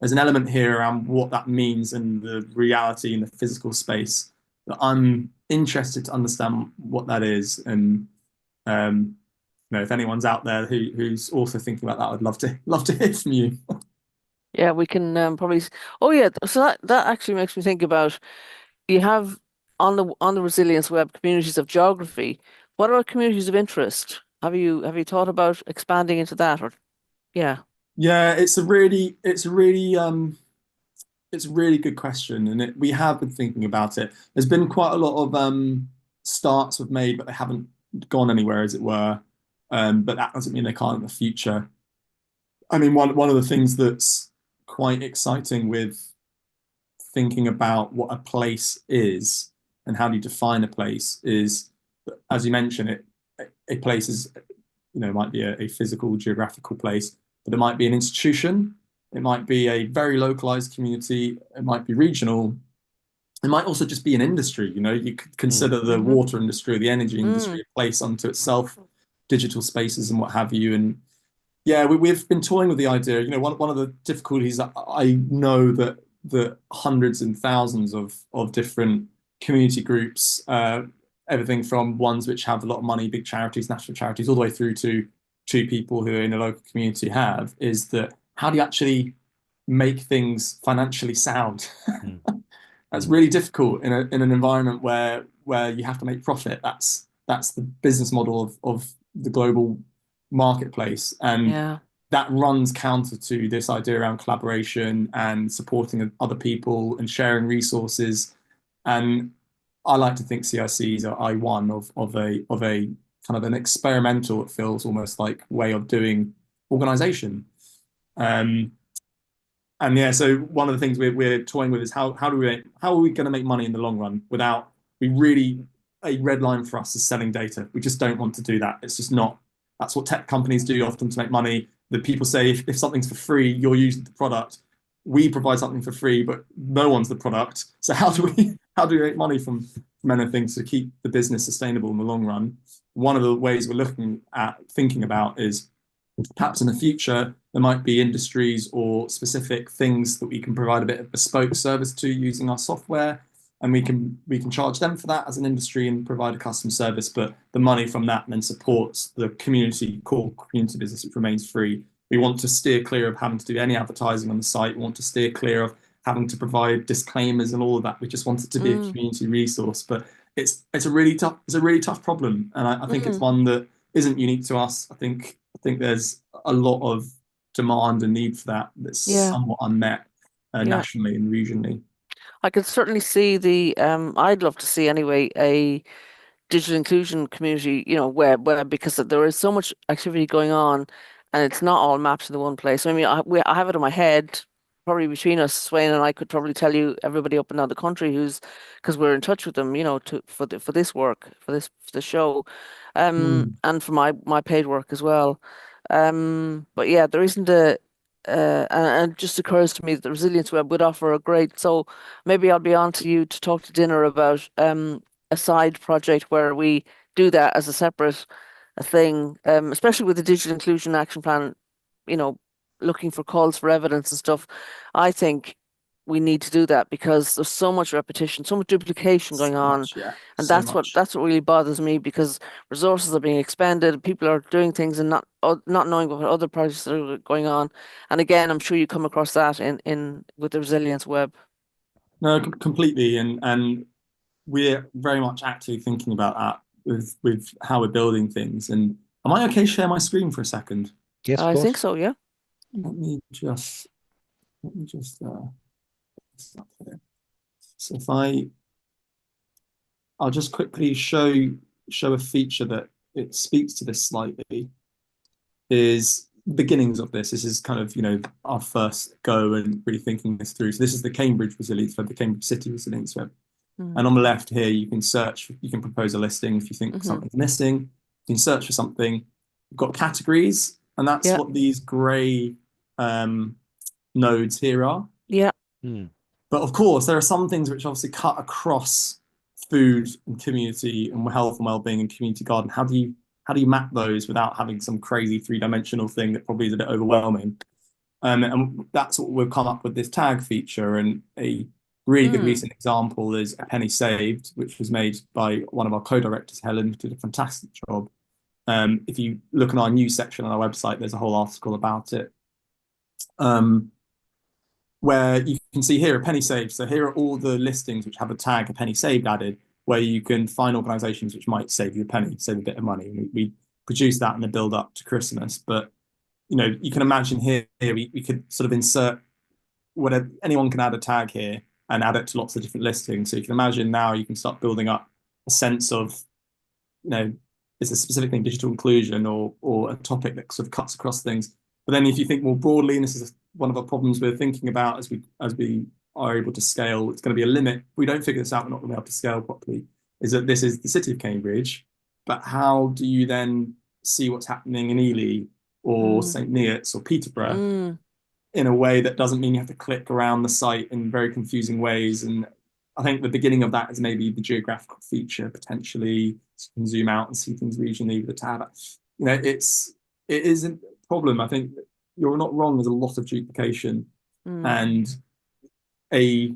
there's an element here around what that means and the reality in the physical space that I'm interested to understand what that is. And if anyone's out there who's also thinking about that, I'd love to hear from you. Yeah, we can probably. Oh yeah, so that actually makes me think about, you have on the Resilience Web communities of geography. What are communities of interest? Have you thought about expanding into that? Or yeah. Yeah, it's a really good question, and we have been thinking about it. There's been quite a lot of starts we've made, but they haven't gone anywhere, as it were. But that doesn't mean they can't in the future. I mean, one of the things that's quite exciting with thinking about what a place is and how do you define a place is, as you mentioned, a place is, might be a physical, geographical place, but it might be an institution. It might be a very localized community. It might be regional. It might also just be an industry. You could consider the water industry, the energy industry, a place unto itself, digital spaces and what have you. And yeah, we've been toying with the idea. One of the difficulties that I know that hundreds and thousands of different community groups, everything from ones which have a lot of money, big charities, national charities, all the way through to people who are in a local community is that how do you actually make things financially sound? That's really difficult in an environment where you have to make profit. That's the business model of the global marketplace, and Yeah. that runs counter to this idea around collaboration and supporting other people and sharing resources. And I like to think CICs are I1 of a kind of an experimental, it feels almost like, way of doing organization. And yeah, so one of the things we're toying with is how are we going to make money in the long run without a red line for us is selling data. We just don't want to do that. It's just not. That's what tech companies do often to make money. The people say if something's for free, you're using the product. We provide something for free, but no one's the product. So how do we make money from anything to keep the business sustainable in the long run? One of the ways we're looking at thinking about is perhaps in the future there might be industries or specific things that we can provide a bit of bespoke service to using our software, and we can charge them for that as an industry and provide a custom service, but the money from that then supports the core community business, which remains free. We want to steer clear of having to do any advertising on the site. We want to steer clear of having to provide disclaimers and all of that. We just want it to be a community resource. But it's a really tough problem, and I think it's one that isn't unique to us. I think there's a lot of demand and need for that's Yeah. somewhat unmet Yeah. nationally and regionally. I could certainly see the I'd love to see anyway a digital inclusion community, web because there is so much activity going on, and it's not all mapped in the one place. I mean, I have it in my head. Probably between us, Swain and I could probably tell you everybody up and down the country who's because we're in touch with them, for this work, for the show, Mm. and for my paid work as well. But yeah, there isn't and it just occurs to me that the Resilience Web would offer a great. So maybe I'll be on to you to talk to dinner about a side project where we do that as a separate thing, especially with the Digital Inclusion Action Plan, you know, looking for calls for evidence and stuff. I think we need to do that because there's so much repetition, so much duplication So going on, much, yeah, and so much. that's what really bothers me because resources are being expended, people are doing things and not knowing what other projects are going on. And again, I'm sure you come across that in with the Resilience Web. No, completely, and we're very much actively thinking about that with how we're building things. And am I okay to share my screen for a second? Yes, of I think course. so, yeah. Let me just stop here. So if I'll just quickly show a feature that it speaks to this slightly. Is beginnings of this. This is kind of our first go and really thinking this through. So this is the Cambridge Resilience Web, the Cambridge City Resilience Web. Mm. And on the left here, you can search, you can propose a listing if you think Hmm. something's missing. You can search for something. You've got categories, and that's Yeah, what these grey nodes here are. yeah. Hmm. But of course, there are some things which obviously cut across food and community and health and well-being and community garden. How do you map those without having some crazy three-dimensional thing that probably is a bit overwhelming? And that's what we've come up with this tag feature. And a really good Mm. recent example is A Penny Saved, which was made by one of our co-directors, Helen, who did a fantastic job. If you look in our news section on our website, there's a whole article about it. Where you can see here A Penny Saved. So here are all the listings which have a tag A Penny Saved added, where you can find organisations which might save you a penny, save a bit of money. We produce that in the build up to Christmas. But you can imagine here we could sort of insert whatever, anyone can add a tag here and add it to lots of different listings. So you can imagine now you can start building up a sense of, it's a specific thing, digital inclusion or a topic that sort of cuts across things. But then if you think more broadly, and this is one of the problems we're thinking about as we are able to scale, it's going to be a limit. If we don't figure this out, we're not going to be able to scale properly. Is that this is the city of Cambridge, but how do you then see what's happening in Ely or Mm. St Neots or Peterborough Mm. in a way that doesn't mean you have to click around the site in very confusing ways? And I think the beginning of that is maybe the geographical feature potentially. So you can zoom out and see things regionally with a tab. It is a problem. I think you're not wrong. There's a lot of duplication, Mm. and a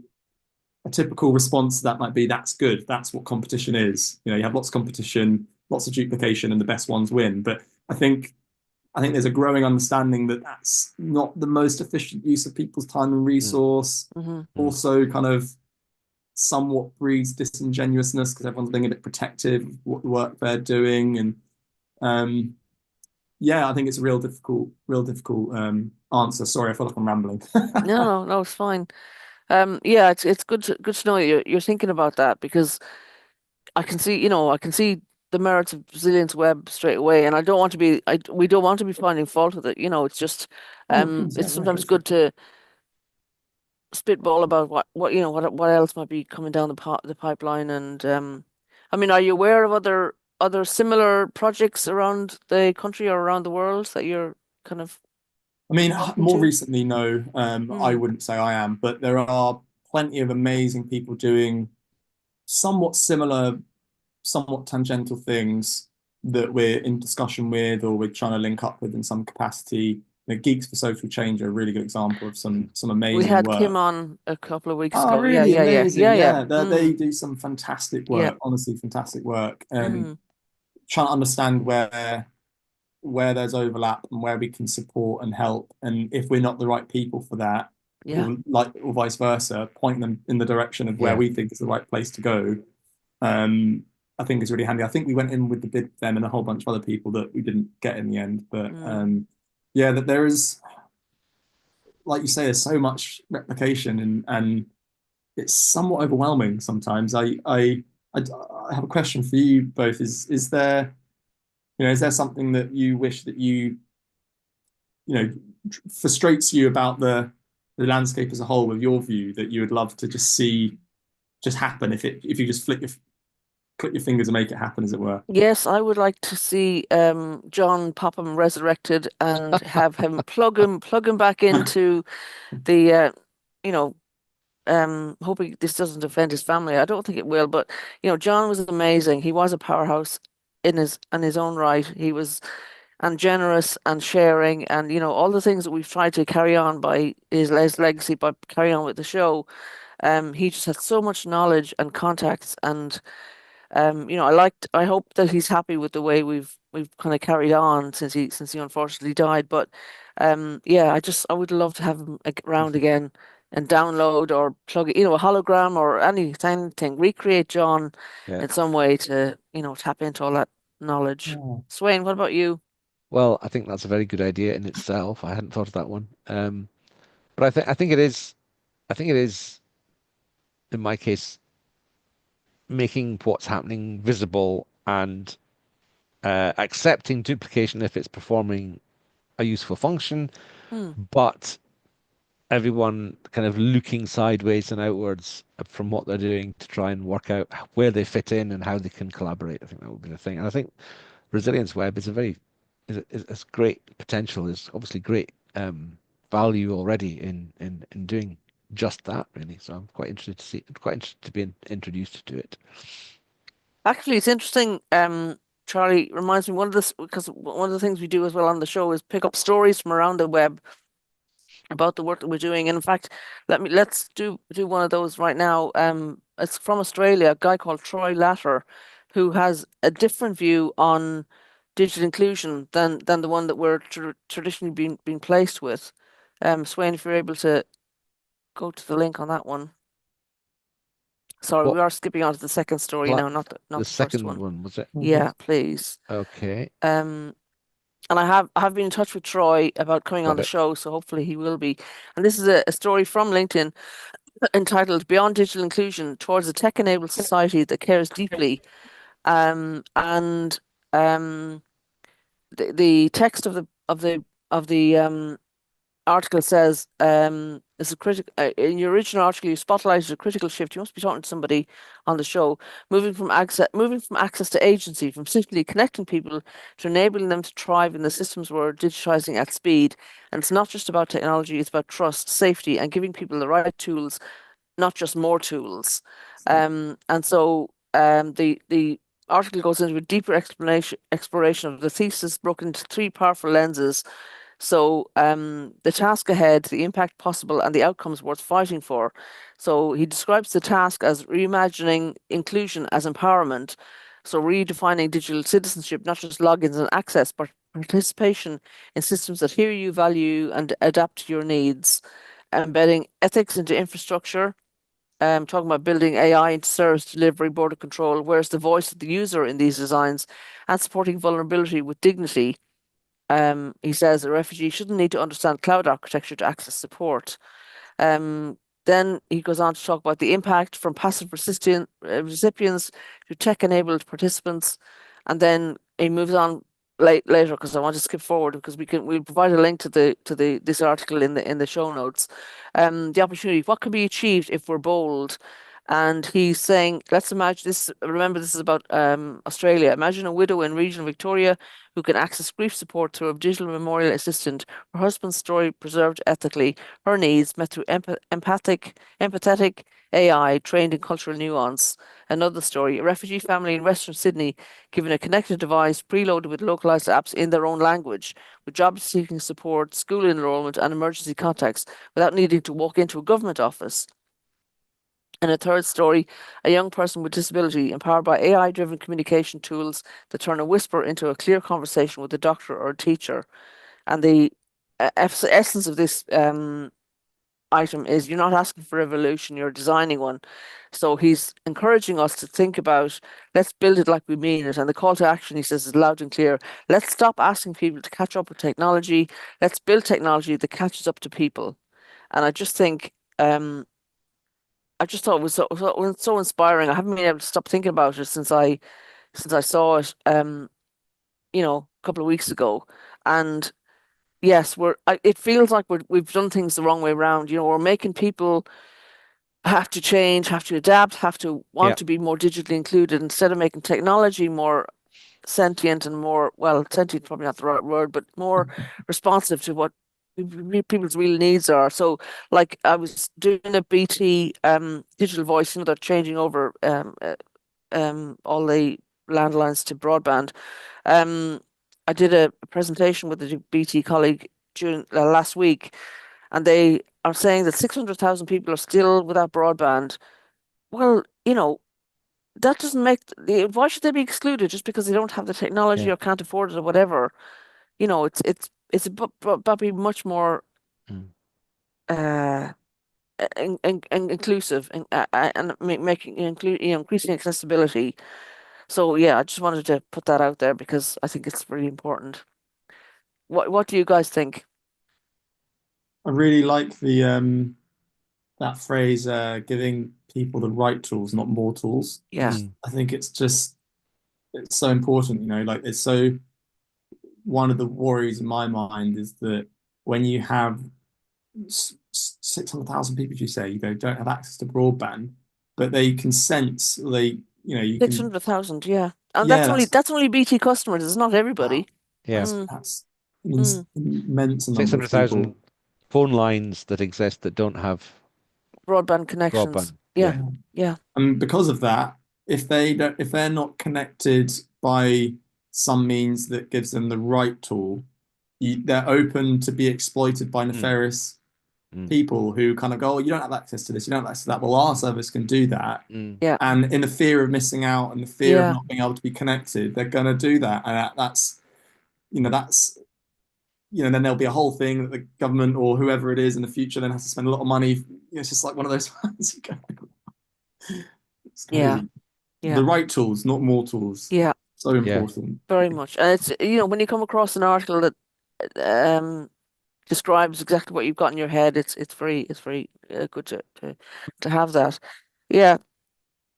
typical response to that might be that's good. That's what competition is. You have lots of competition, lots of duplication, and the best ones win. But I think there's a growing understanding that that's not the most efficient use of people's time and Hmm. resource. Hmm. Also, kind of somewhat breeds disingenuousness because everyone's being a bit protective of what the work they're doing. And yeah, I think it's a real difficult answer. Sorry, I feel like I'm rambling. No, no, no, it's fine. Yeah, it's good to know you're thinking about that because I can see the merits of Resilience Web straight away, and I don't want to be we don't want to be finding fault with it. It's just Oh, of course, yeah, it's yeah, go sometimes for good it. to spitball about what else might be coming down the pipeline. And I mean, are you aware of other similar projects around the country or around the world that you're kind of I mean, talking more to? recently, no, I Hmm. wouldn't say I am, but there are plenty of amazing people doing somewhat similar, somewhat tangential things that we're in discussion with or we're trying to link up with in some capacity. Geeks for Social Change are a really good example of some We amazing had work. Kim on a couple of weeks Oh, ago. Yeah, really yeah, yeah, amazing. yeah, yeah. Yeah, they Mm, do some fantastic yeah. work, honestly, fantastic work. And Mm, trying to understand where there's overlap and where we can support and help. And if we're not the right people for that, yeah. or vice versa, point them in the direction of where Yeah. we think is the right place to go. I think is really handy. I think we went in with the bid with them and a whole bunch of other people that we didn't get in the end. But Mm, yeah, that there is, like you say, there's so much replication and it's somewhat overwhelming sometimes. I I have a question for you both. Is there, is there something that you wish that you know frustrates you about the landscape as a whole with your view that you would love to just see just happen if you just click your fingers and make it happen, as it were? Yes, I would like to see John Popham resurrected and have him plug him back into the you know hoping this doesn't offend his family. I don't think it will, but John was amazing. He was a powerhouse in his own right. He was and generous and sharing and all the things that we've tried to carry on by his legacy by carrying on with the show. He just had so much knowledge and contacts and I hope that he's happy with the way we've kind of carried on since he unfortunately died. But yeah, I would love to have him around again and download or plug it, a hologram or anything, recreate John Yeah. in some way to, tap into all that knowledge. Oh. Swain, what about you? Well, I think that's a very good idea in itself. I hadn't thought of that one. But I think it is in my case making what's happening visible and accepting duplication if it's performing a useful function, Hmm. but everyone kind of looking sideways and outwards from what they're doing to try and work out where they fit in and how they can collaborate. I think that would be the thing. And I think Resilience Web is a very is great potential. Is obviously great value already in doing just that, really. So I'm quite interested to see, quite interested to be introduced to it. Actually, it's interesting. Charlie reminds me because one of the things we do as well on the show is pick up stories from around the web about the work that we're doing. And in fact, let's do one of those right now. It's from Australia, a guy called Troy Latter, who has a different view on digital inclusion than the one that we're traditionally being placed with. Swain, if you're able to go to the link on that one. Sorry, What we are skipping on to the second story pla now, not the the first second one. one was it? Yeah, please. Okay, Um, and I have been in touch with Troy about coming on got the it. show, so hopefully he will be. And this is a story from LinkedIn entitled Beyond Digital Inclusion Towards a Tech-Enabled Society That Cares Deeply. And the text of the article says it's a critical in your original article you spotlighted a critical shift. You must be talking to somebody on the show, moving from access to agency, from simply connecting people to enabling them to thrive in the systems we're digitizing at speed. And it's not just about technology, it's about trust, safety, and giving people the right tools, not just more tools. And so the article goes into a deeper exploration of the thesis broken into three powerful lenses. So the task ahead, the impact possible, and the outcomes worth fighting for. So he describes the task as reimagining inclusion as empowerment. So redefining digital citizenship, not just logins and access, but participation in systems that hear you, value, you, and adapt to your needs. Embedding ethics into infrastructure, talking about building AI into service delivery, border control, where's the voice of the user in these designs, and supporting vulnerability with dignity. He says a refugee shouldn't need to understand cloud architecture to access support. Um, then he goes on to talk about the impact from passive recipients to tech-enabled participants, and then he moves on later because I want to skip forward because we'll provide a link to the this article in the show notes. The opportunity, what can be achieved if we're bold? And he's saying, let's imagine this. Remember, this is about Australia. Imagine a widow in regional Victoria who can access grief support through a digital memorial assistant. Her husband's story preserved ethically, her needs met through empathetic AI trained in cultural nuance. Another story, a refugee family in Western Sydney given a connected device preloaded with localized apps in their own language, with job seeking support, school enrollment, and emergency contacts without needing to walk into a government office. And a third story, a young person with disability empowered by AI-driven communication tools that turn a whisper into a clear conversation with a doctor or a teacher. And the essence of this item is you're not asking for revolution, you're designing one. So he's encouraging us to think about, let's build it like we mean it. And the call to action, he says, is loud and clear. Let's stop asking people to catch up with technology. Let's build technology that catches up to people. And I just think I just thought it was so inspiring. I haven't been able to stop thinking about it since I saw it, a couple of weeks ago. And yes, it feels like we've done things the wrong way around. We're making people have to change, have to adapt, have to Yeah. want to be more digitally included instead of making technology more sentient and more, well, sentient probably not the right word, but more responsive to what people's real needs are. So, like, I was doing a BT digital voice, they're changing over all the landlines to broadband. Um, I did a presentation with a BT colleague during last week, and they are saying that 600,000 people are still without broadband. Well, that doesn't make why should they be excluded just because they don't have the technology Yeah. or can't afford it or whatever? It's about being much more Mm. uh inclusive and making increasing accessibility. So yeah, I just wanted to put that out there because I think it's really important. What do you guys think? I really like the that phrase, giving people the right tools, not more tools. Yeah, Mm. I think it's so important, like it's so one of the worries in my mind is that when you have 600,000 people, as you say, don't have access to broadband, but they can sense you can, 600,000, yeah. And yeah, that's only BT customers, it's not wow, everybody. Yeah. Mm, that's an mm. immense number of 600,000 people. phone lines that exist that don't have Broadband connections. broadband. Yeah, Yeah. Yeah. yeah, And because of that, if they're not connected by some means that gives them the right tool, they're open to be exploited by Mm. nefarious Mm. people who kind of go, oh, you don't have access to this, you don't have access to that. Well, our service can do that. Mm. yeah, And in the fear of missing out and the fear of yeah, not being able to be connected, they're going to do that. And that's, then there'll be a whole thing that the government or whoever it is in the future then has to spend a lot of money. It's just like one of those ones you go, it's yeah, crazy. yeah, The right tools, not more tools. yeah, So Yeah. important. very much. And it's, when you come across an article that um describes exactly what you've got in your head, it's very good to have that. Yeah.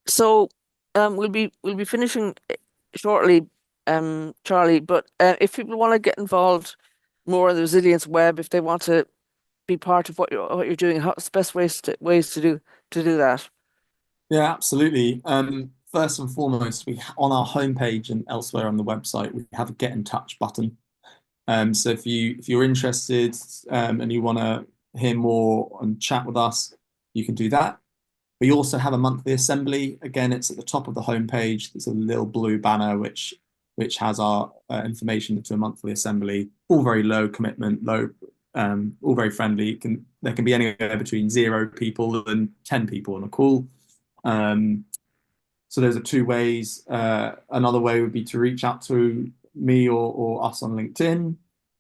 So we'll be finishing shortly, Charlie. But if people want to get involved more in the resilience web, if they want to be part of what you're doing, what's the best ways to do that? Yeah, absolutely. First and foremost, we on our homepage and elsewhere on the website, we have a get in touch button. So if you're interested and you want to hear more and chat with us, you can do that. We also have a monthly assembly. Again, it's at the top of the homepage. There's a little blue banner which has our information to a monthly assembly. All very low commitment, all very friendly. There can be anywhere between 0 people and 10 people on a call. Um, so those are two ways. Another way would be to reach out to me or us on LinkedIn.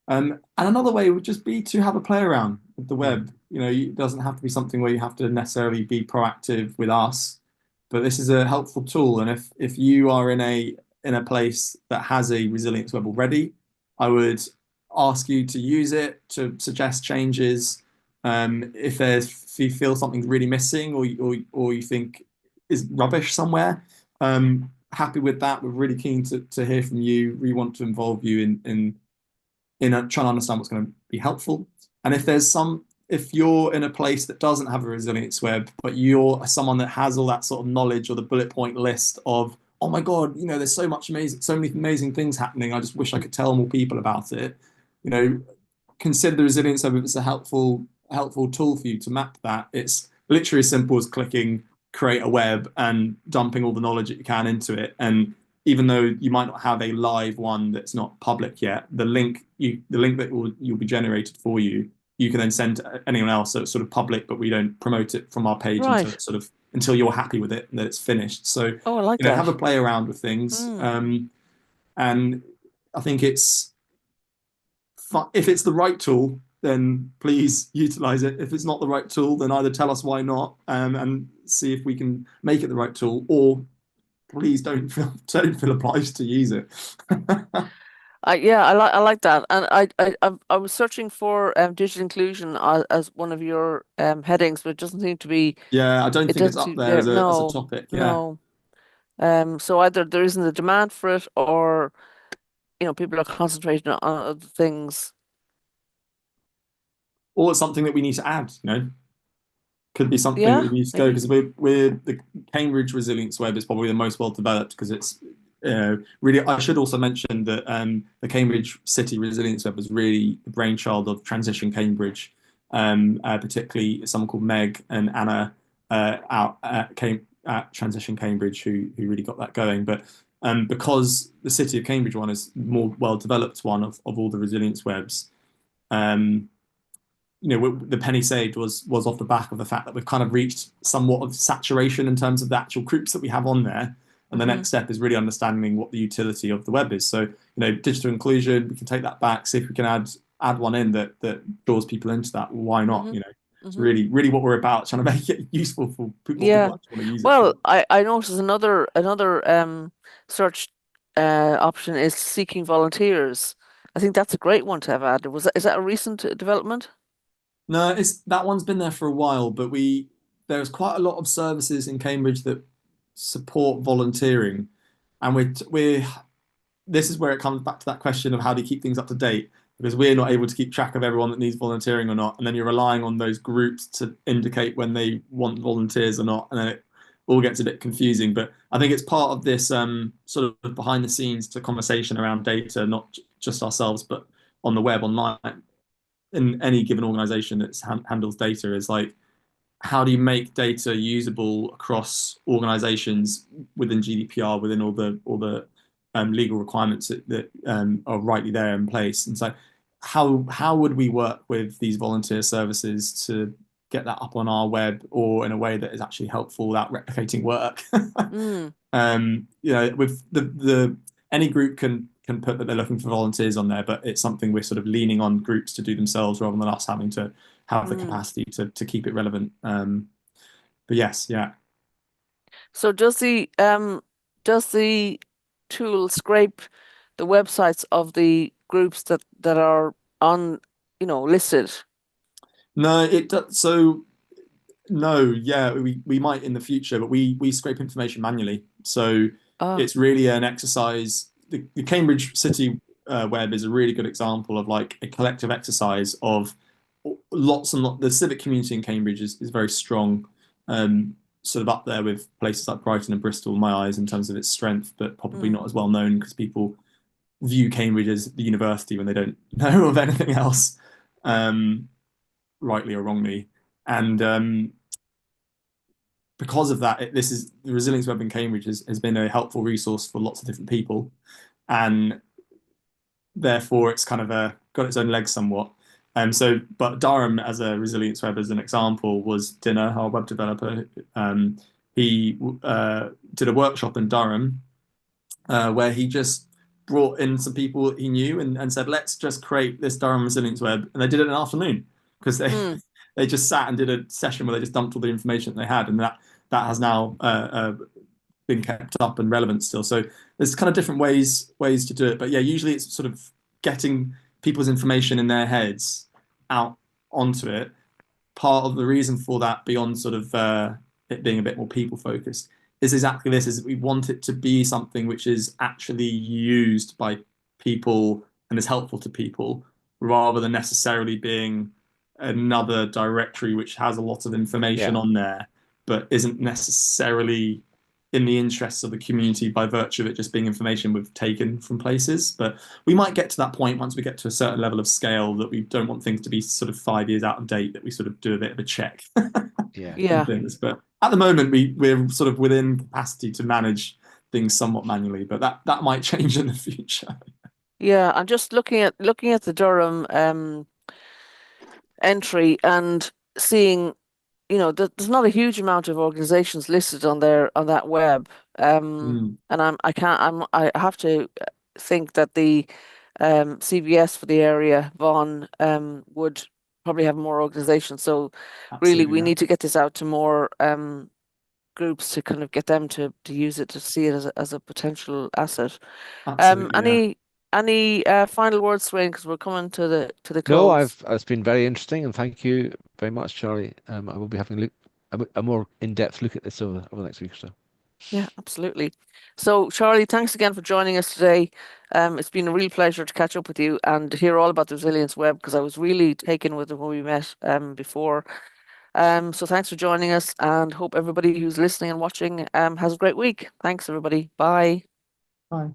And another way would just be to have a play around with the Mm. web. It doesn't have to be something where you have to necessarily be proactive with us, but this is a helpful tool. And if you are in a place that has a resilience web already, I would ask you to use it to suggest changes. If you feel something's really missing or you think is rubbish somewhere, happy with that. We're really keen to hear from you. We want to involve you in trying to understand what's going to be helpful. And if you're in a place that doesn't have a resilience web, but you're someone that has all that sort of knowledge or the bullet point list of, oh my God, there's so many amazing things happening. I just wish I could tell more people about it. You know, consider the resilience web as a helpful tool for you to map that. It's literally as simple as clicking create a web and dumping all the knowledge that you can into it. And even though you might not have a live one that's not public yet, the link that you'll be generated for you, you can then send to anyone else. So it's sort of public, but we don't promote it from our page Right. until you're happy with it and that it's finished. So Oh, I like have a that. play around with things. Hmm. And I think if it's the right tool, then please utilize it. If it's not the right tool, then either tell us why not, and see if we can make it the right tool, or please don't feel obliged to use it. I like that, and I was searching for digital inclusion as one of your headings, but it doesn't seem to be. Yeah, I don't It think it's doesn't up seem there there. as a No, topic. Yeah. no. So either there isn't a demand for it, or people are concentrating on other things. Or it's something that we need to add, could be something that Yeah, we need to go maybe. because we're the Cambridge Resilience Web is probably the most well developed because it's really. I should also mention that the Cambridge City Resilience Web was really the brainchild of Transition Cambridge, particularly someone called Meg and Anna out at Transition Cambridge who really got that going. But because the City of Cambridge one is more well developed one of all the resilience webs. Um, the penny saved was off the back of the fact that we've kind of reached somewhat of saturation in terms of the actual groups that we have on there. And the Hmm. next step is really understanding what the utility of the web is. So, digital inclusion, we can take that back, see if we can add one in that draws people into that. Why not? Hmm. It's Hmm. really what we're about, trying to make it useful for what Yeah. people actually want to use it Well, for. I noticed another search option is seeking volunteers. I think that's a great one to have added. Is that a recent development? No, it's that one's been there for a while, but there's quite a lot of services in Cambridge that support volunteering, and we're this is where it comes back to that question of how do you keep things up to date? Because we're not able to keep track of everyone that needs volunteering or not, and then you're relying on those groups to indicate when they want volunteers or not, and then it all gets a bit confusing. But I think it's part of this sort of behind the scenes to conversation around data, not just ourselves, but on the web, online, in any given organization that handles data is like how do you make data usable across organizations within GDPR, within all the legal requirements that are rightly there in place? And so, how would we work with these volunteer services to get that up on our web or in a way that is actually helpful without replicating work? Mm, With the any group can put that they're looking for volunteers on there, but it's something we're sort of leaning on groups to do themselves rather than us having to have the mm. capacity to keep it relevant. But yes, yeah. So does the tool scrape the websites of the groups that are on, listed? No, it does. So no, yeah, we might in the future, but we scrape information manually. So Ah, it's really an exercise. The Cambridge City web is a really good example of like a collective exercise of lots and lots. The civic community in Cambridge is very strong, sort of up there with places like Brighton and Bristol in my eyes in terms of its strength, but probably mm, not as well known because people view Cambridge as the university when they don't know of anything else, um, rightly or wrongly. And because of that, this is the Resilience Web in Cambridge has been a helpful resource for lots of different people, and therefore it's kind of got its own legs somewhat. But Durham, as a Resilience Web, as an example, was Dinner, our web developer. He did a workshop in Durham where he just brought in some people he knew and said, let's just create this Durham Resilience Web. And they did it in an afternoon because mm, they just sat and did a session where they just dumped all the information that they had. And that has now been kept up and relevant still. So there's kind of different ways to do it. But yeah, usually it's sort of getting people's information in their heads out onto it. Part of the reason for that, beyond sort of it being a bit more people focused, is exactly this: is that we want it to be something which is actually used by people and is helpful to people, rather than necessarily being another directory which has a lot of information Yeah. on there, but isn't necessarily in the interests of the community by virtue of it just being information we've taken from places. But we might get to that point once we get to a certain level of scale that we don't want things to be sort of 5 years out of date, that we sort of do a bit of a check Yeah. on yeah, things. But at the moment, we're sort of within capacity to manage things somewhat manually, but that might change in the future. yeah. I'm just looking at the Durham entry and seeing, that there's not a huge amount of organizations listed on there on that web. Mm, And I have to think that the CVS for the area, Vaughan, would probably have more organizations. So really, absolutely, we yeah. need to get this out to more groups to kind of get them to use it, to see it as a potential asset. Absolutely, yeah. Any? any final words, Swain? Because we're coming to the No, close. it's been very interesting, and thank you very much, Charlie. I will be having a more in-depth look at this over the next week or so. Yeah, absolutely. So, Charlie, thanks again for joining us today. It's been a real pleasure to catch up with you and to hear all about the Resilience Web because I was really taken with it when we met before. So thanks for joining us and hope everybody who's listening and watching has a great week. Thanks, everybody. Bye. Bye.